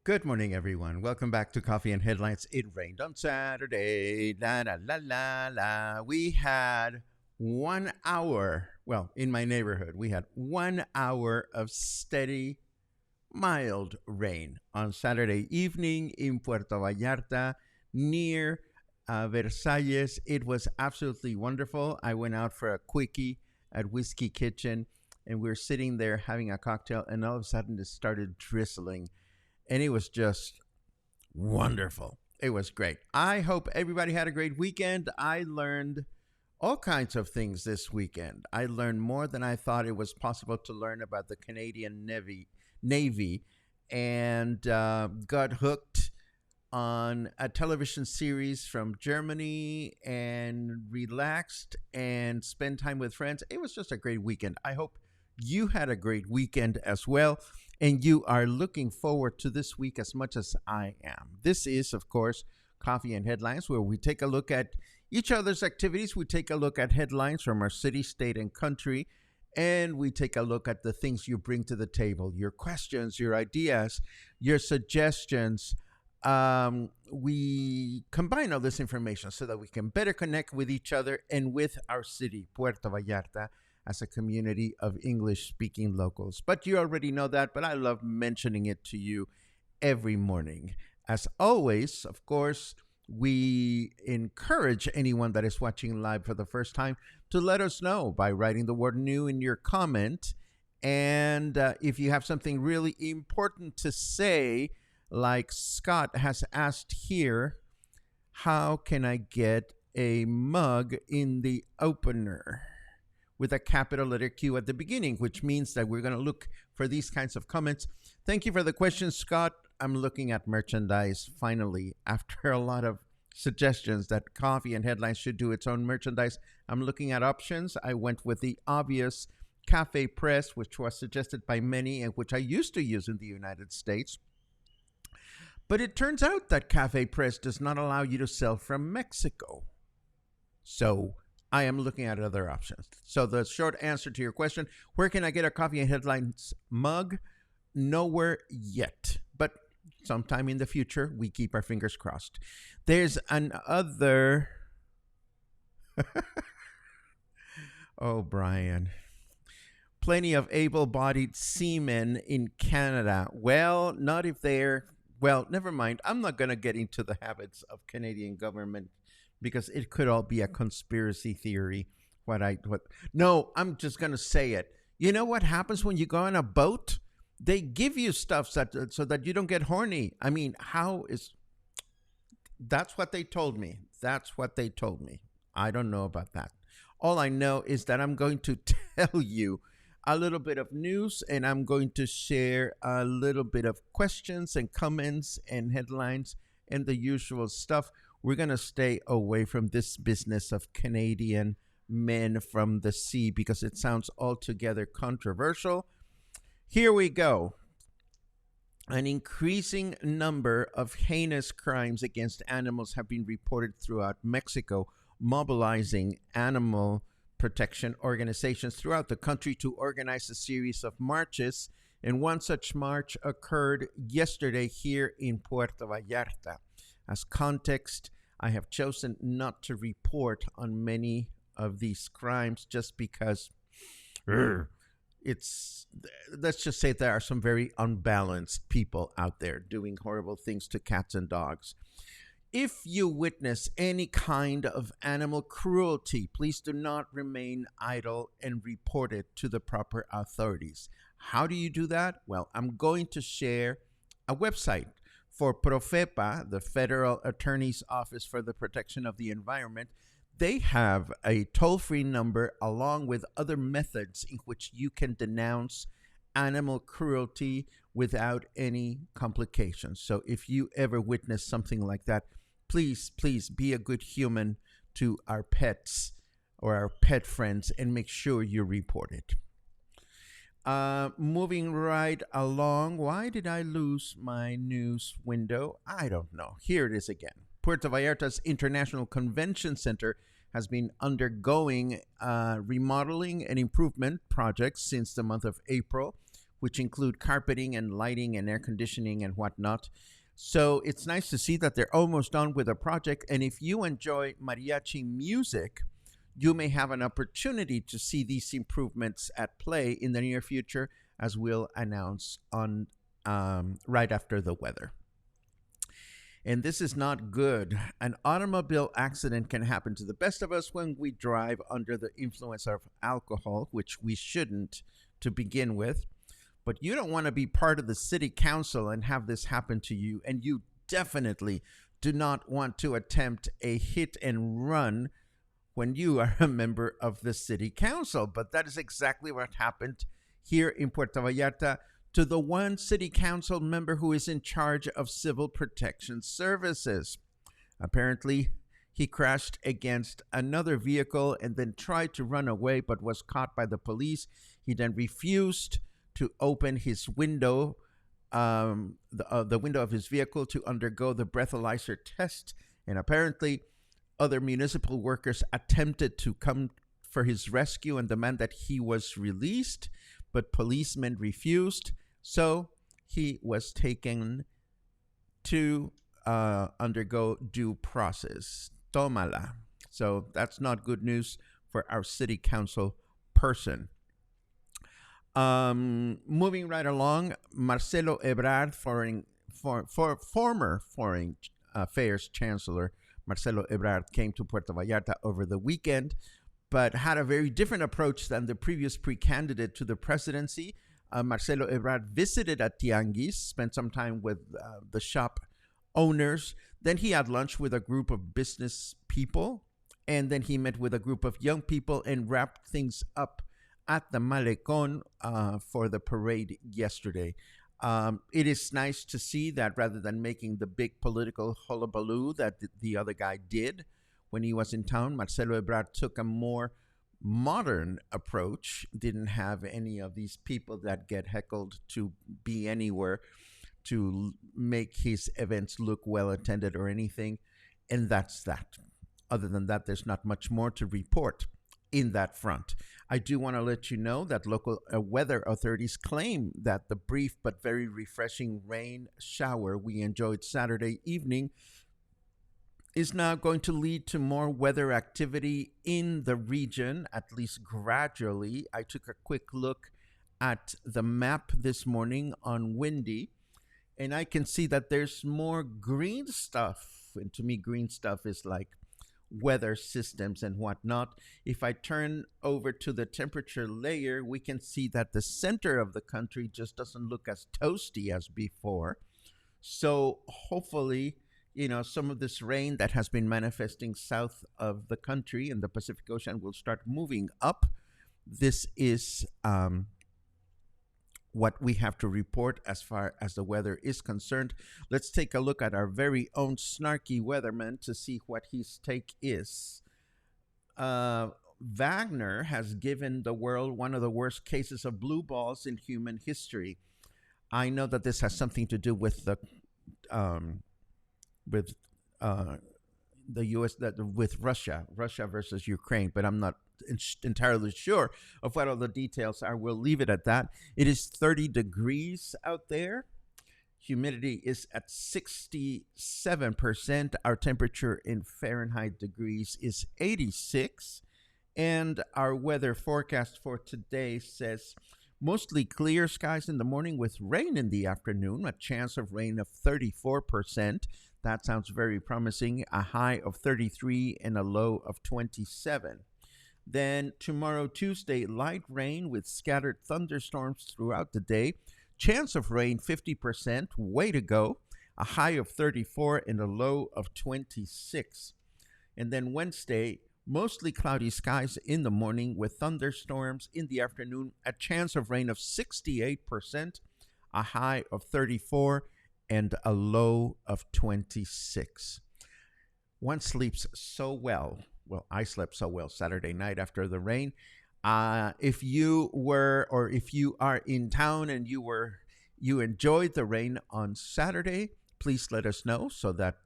Good morning, everyone. Welcome back to Coffee and Headlines. It rained on Saturday. La la la la la. We had 1 hour. Well, in my neighborhood, we had 1 hour of steady, mild rain on Saturday evening in Puerto Vallarta near Versalles. It was absolutely wonderful. I went out for a quickie at Whiskey Kitchen, and we were sitting there having a cocktail, and all of a sudden it started drizzling. And it was just wonderful. It was great. I hope everybody had a great weekend. I learned all kinds of things this weekend. I learned more than I thought it was possible to learn about the Canadian Navy and got hooked on a television series from Germany and relaxed and spent time with friends. It was just a great weekend. I hope you had a great weekend as well, and you are looking forward to this week as much as I am. This is, of course, Coffee and Headlines, where we take a look at each other's activities. We take a look at headlines from our city, state, and country, and we take a look at the things you bring to the table, your questions, your ideas, your suggestions. We combine all this information so that we can better connect with each other and with our city, Puerto Vallarta, as a community of English-speaking locals. But you already know that, but I love mentioning it to you every morning. As always, of course, we encourage anyone that is watching live for the first time to let us know by writing the word new in your comment. And if you have something really important to say, like Scott has asked here, how can I get a mug in the opener? With a capital letter Q at the beginning, which means that we're going to look for these kinds of comments. Thank you for the question, Scott. I'm looking at merchandise finally. After a lot of suggestions that Coffee and Headlines should do its own merchandise, I'm looking at options. I went with the obvious Cafe Press, which was suggested by many and which I used to use in the United States. But it turns out that Cafe Press does not allow you to sell from Mexico. So I am looking at other options. So the short answer to your question, where can I get a Coffee and Headlines mug? Nowhere yet, but sometime in the future, we keep our fingers crossed. There's another... Oh, Brian. Plenty of able-bodied seamen in Canada. Well, not if they're... Well, never mind. I'm not going to get into the habits of Canadian government because it could all be a conspiracy theory. No, I'm just going to say it. You know what happens when you go on a boat? They give you stuff so that you don't get horny. I mean, that's what they told me. That's what they told me. I don't know about that. All I know is that I'm going to tell you a little bit of news, and I'm going to share a little bit of questions and comments and headlines and the usual stuff. We're going to stay away from this business of Canadian men from the sea because it sounds altogether controversial. Here we go. An increasing number of heinous crimes against animals have been reported throughout Mexico, mobilizing animal protection organizations throughout the country to organize a series of marches. And one such march occurred yesterday here in Puerto Vallarta. As context, I have chosen not to report on many of these crimes just because it's, let's just say, there are some very unbalanced people out there doing horrible things to cats and dogs. If you witness any kind of animal cruelty, please do not remain idle and report it to the proper authorities. How do you do that? Well, I'm going to share a website for Profepa, the Federal Attorney's Office for the Protection of the Environment. They have a toll-free number along with other methods in which you can denounce animal cruelty without any complications. So if you ever witness something like that, please be a good human to our pets or our pet friends and make sure you report it. Moving right along. Why did I lose my news window? I don't know. Here it is again. Puerto Vallarta's International Convention Center has been undergoing remodeling and improvement projects since the month of April, which include carpeting and lighting and air conditioning and whatnot. So it's nice to see that they're almost done with the project. And if you enjoy mariachi music, you may have an opportunity to see these improvements at play in the near future, as we'll announce on right after the weather. And this is not good. An automobile accident can happen to the best of us when we drive under the influence of alcohol, which we shouldn't to begin with. But you don't want to be part of the city council and have this happen to you. And you definitely do not want to attempt a hit and run when you are a member of the city council. But that is exactly what happened here in Puerto Vallarta to the one city council member who is in charge of civil protection services. Apparently, he crashed against another vehicle and then tried to run away, but was caught by the police. He then refused to open his window, the window of his vehicle, to undergo the breathalyzer test. And apparently, other municipal workers attempted to come for his rescue and demand that he was released, but policemen refused. So he was taken to undergo due process. Tómala. So that's not good news for our city council person. Moving right along, Marcelo Ebrard, former Foreign Affairs Chancellor Marcelo Ebrard, came to Puerto Vallarta over the weekend, but had a very different approach than the previous pre-candidate to the presidency. Marcelo Ebrard visited a tianguis, spent some time with the shop owners. Then he had lunch with a group of business people, and then he met with a group of young people and wrapped things up at the Malecón for the parade yesterday. It is nice to see that rather than making the big political hullabaloo that the other guy did when he was in town, Marcelo Ebrard took a more modern approach, didn't have any of these people that get heckled to be anywhere to make his events look well attended or anything. And that's that. Other than that, there's not much more to report in that front. I do want to let you know that local weather authorities claim that the brief but very refreshing rain shower we enjoyed Saturday evening is now going to lead to more weather activity in the region, at least gradually. I took a quick look at the map this morning on Windy, and I can see that there's more green stuff. And to me, green stuff is like weather systems and whatnot. If I turn over to the temperature layer, we can see that the center of the country just doesn't look as toasty as before. So hopefully, some of this rain that has been manifesting south of the country in the Pacific Ocean will start moving up. This is what we have to report as far as the weather is concerned. Let's take a look at our very own snarky weatherman to see what his take is. Wagner has given the world one of the worst cases of blue balls in human history. I know that this has something to do with um, with uh, the U.S. With Russia versus Ukraine, but I'm not entirely sure of what all the details are. We'll leave it at that. It is 30 degrees out there. Humidity is at 67%. Our temperature in Fahrenheit degrees is 86. And our weather forecast for today says mostly clear skies in the morning with rain in the afternoon, a chance of rain of 34%. That sounds very promising. A high of 33 and a low of 27. Then tomorrow, Tuesday, light rain with scattered thunderstorms throughout the day. Chance of rain 50%, way to go. A high of 34 and a low of 26. And then Wednesday, mostly cloudy skies in the morning with thunderstorms in the afternoon. A chance of rain of 68%, a high of 34 and a low of 26. One sleeps so well. Well, I slept so well Saturday night after the rain. If you are in town and you enjoyed the rain on Saturday, please let us know so that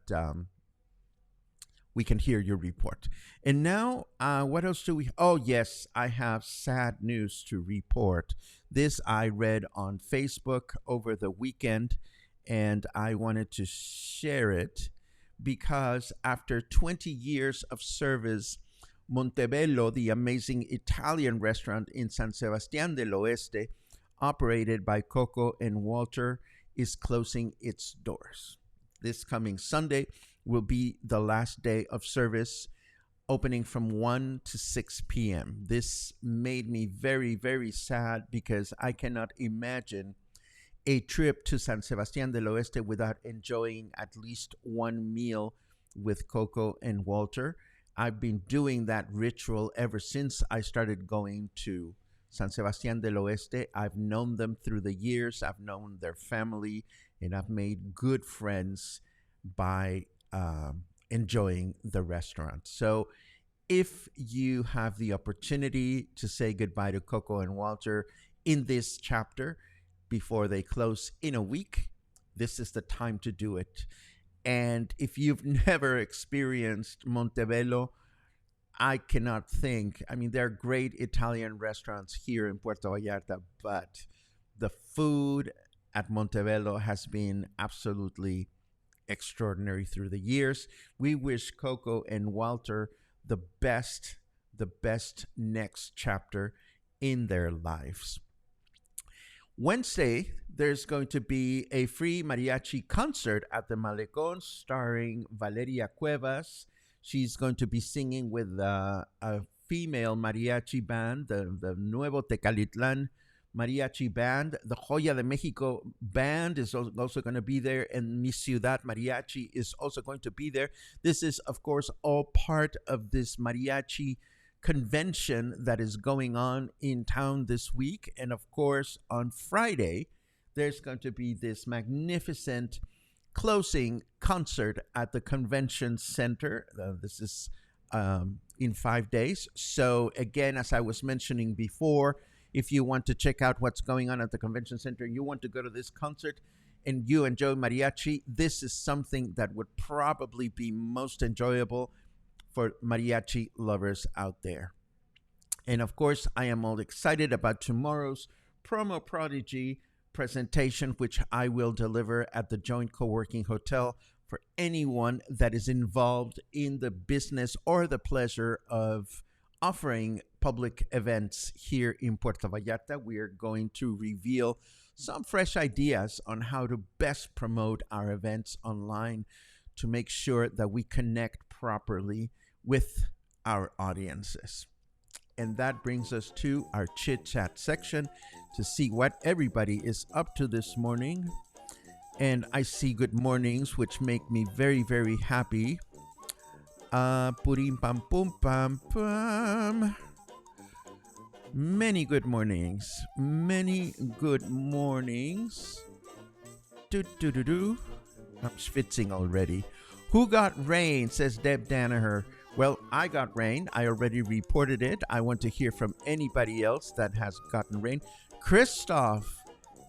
we can hear your report. And now, what else do we? Oh, yes, I have sad news to report. This I read on Facebook over the weekend, and I wanted to share it because after 20 years of service, Montebello, the amazing Italian restaurant in San Sebastián del Oeste, operated by Coco and Walter, is closing its doors. This coming Sunday will be the last day of service, opening from 1 to 6 p.m. This made me very, very sad because I cannot imagine a trip to San Sebastián del Oeste without enjoying at least one meal with Coco and Walter. I've been doing that ritual ever since I started going to San Sebastián del Oeste. I've known them through the years. I've known their family, and I've made good friends by enjoying the restaurant. So if you have the opportunity to say goodbye to Coco and Walter in this chapter before they close in a week, this is the time to do it. And if you've never experienced Montebello, I cannot think. I mean, there are great Italian restaurants here in Puerto Vallarta, but the food at Montebello has been absolutely extraordinary through the years. We wish Coco and Walter the best next chapter in their lives. Wednesday, there's going to be a free mariachi concert at the Malecón starring Valeria Cuevas. She's going to be singing with a female mariachi band, the Nuevo Tecalitlán Mariachi Band. The Joya de Mexico Band is also going to be there, and Mi Ciudad Mariachi is also going to be there. This is, of course, all part of this mariachi convention that is going on in town this week. And of course, on Friday, there's going to be this magnificent closing concert at the convention center. This is in 5 days. So again, as I was mentioning before, if you want to check out what's going on at the convention center, you want to go to this concert and you enjoy mariachi, this is something that would probably be most enjoyable for mariachi lovers out there. And of course, I am all excited about tomorrow's Promo Prodigy presentation, which I will deliver at the Joint Co-working Hotel for anyone that is involved in the business or the pleasure of offering public events here in Puerto Vallarta. We are going to reveal some fresh ideas on how to best promote our events online to make sure that we connect properly with our audiences. And that brings us to our Chit Chat section to see what everybody is up to this morning. And I see good mornings, which make me very, very happy. Purim pam pum pam pam. Many good mornings. Many good mornings. Do do do do. I'm schwitzing already. Who got rain, says Deb Danaher. Well, I got rain. I already reported it. I want to hear from anybody else that has gotten rain. Christoph.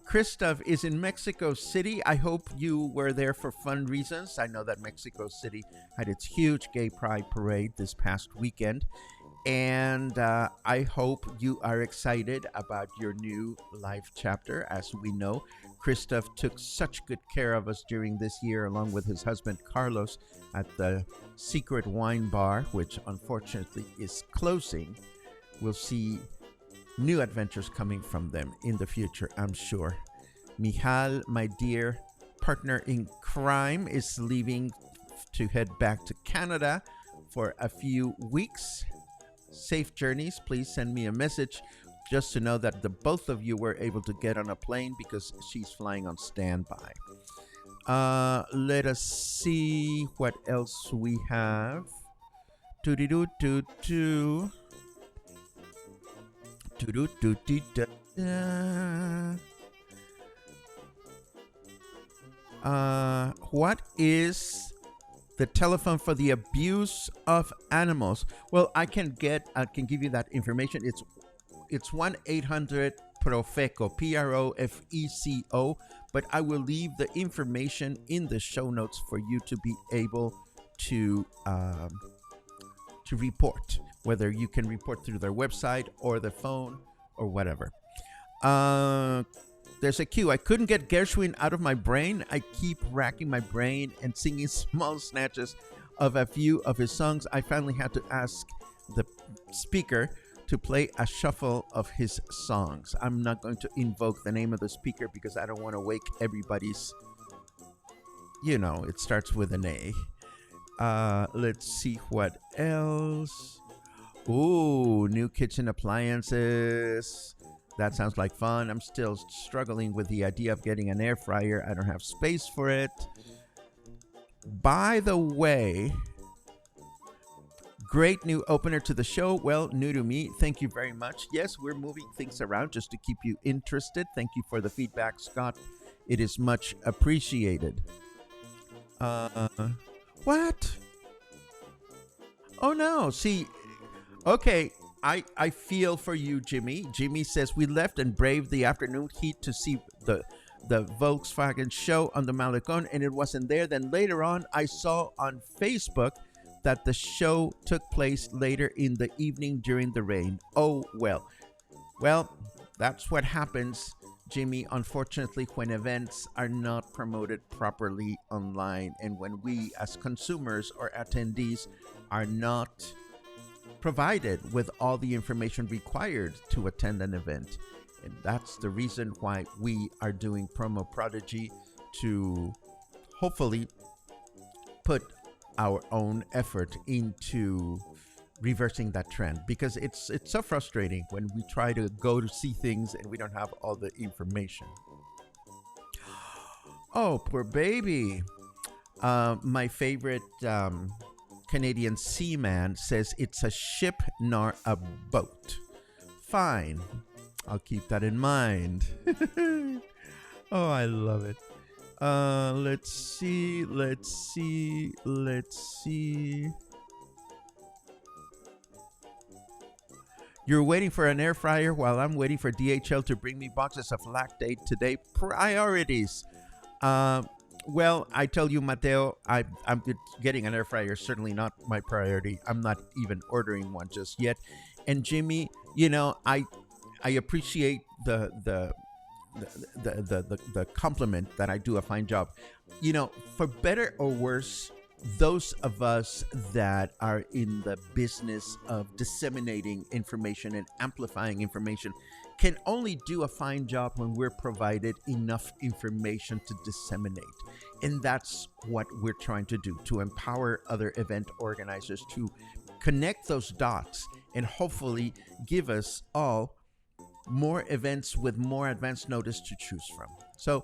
Christoph is in Mexico City. I hope you were there for fun reasons. I know that Mexico City had its huge gay pride parade this past weekend. And I hope you are excited about your new life chapter. As we know, Christoph took such good care of us during this year, along with his husband Carlos, at the Secret Wine Bar, which unfortunately is closing. We'll see new adventures coming from them in the future, I'm sure. Michal, my dear partner in crime, is leaving to head back to Canada for a few weeks. Safe journeys. Please send me a message just to know that the both of you were able to get on a plane because she's flying on standby. Let us see what else we have. What is the telephone for the abuse of animals? Well, I can give you that information. It's 1-800-PROFECO, PROFECO, but I will leave the information in the show notes for you to be able to report, whether you can report through their website or the phone or whatever. There's a cue. I couldn't get Gershwin out of my brain. I keep racking my brain and singing small snatches of a few of his songs. I finally had to ask the speaker to play a shuffle of his songs. I'm not going to invoke the name of the speaker because I don't want to wake everybody's, it starts with an A. Let's see what else. Ooh, new kitchen appliances. That sounds like fun. I'm still struggling with the idea of getting an air fryer. I don't have space for it. By the way, great new opener to the show. Well, new to me. Thank you very much. Yes, we're moving things around just to keep you interested. Thank you for the feedback, Scott. It is much appreciated. What? Oh, no. See, okay. I feel for you, Jimmy. Jimmy says, we left and braved the afternoon heat to see the Volkswagen show on the Malecon, and it wasn't there. Then later on, I saw on Facebook that the show took place later in the evening during the rain. Oh, well. Well, that's what happens, Jimmy, unfortunately, when events are not promoted properly online and when we as consumers or attendees are not provided with all the information required to attend an event. And that's the reason why we are doing Promo Prodigy, to hopefully put our own effort into reversing that trend, because it's so frustrating when we try to go to see things and we don't have all the information. Oh, poor baby. My favorite Canadian seaman says it's a ship nor a boat. Fine. I'll keep that in mind. Oh, I love it. Let's see. You're waiting for an air fryer while I'm waiting for DHL to bring me boxes of lactate today. Priorities. Well, I tell you, Mateo, I'm getting an air fryer. Certainly not my priority. I'm not even ordering one just yet. And Jimmy, I appreciate the compliment that I do a fine job. For better or worse, those of us that are in the business of disseminating information and amplifying information can only do a fine job when we're provided enough information to disseminate. And that's what we're trying to do, to empower other event organizers to connect those dots and hopefully give us all more events with more advance notice to choose from. So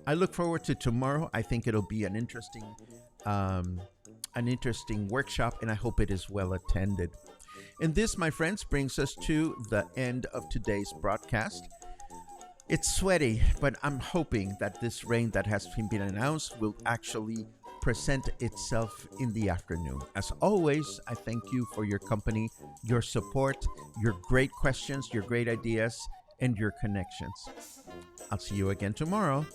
I look forward to tomorrow. I think it'll be an interesting workshop, and I hope it is well attended. And this, my friends, brings us to the end of today's broadcast. It's sweaty, but I'm hoping that this rain that has been announced will actually present itself in the afternoon. As always, I thank you for your company, your support, your great questions, your great ideas, and your connections. I'll see you again tomorrow.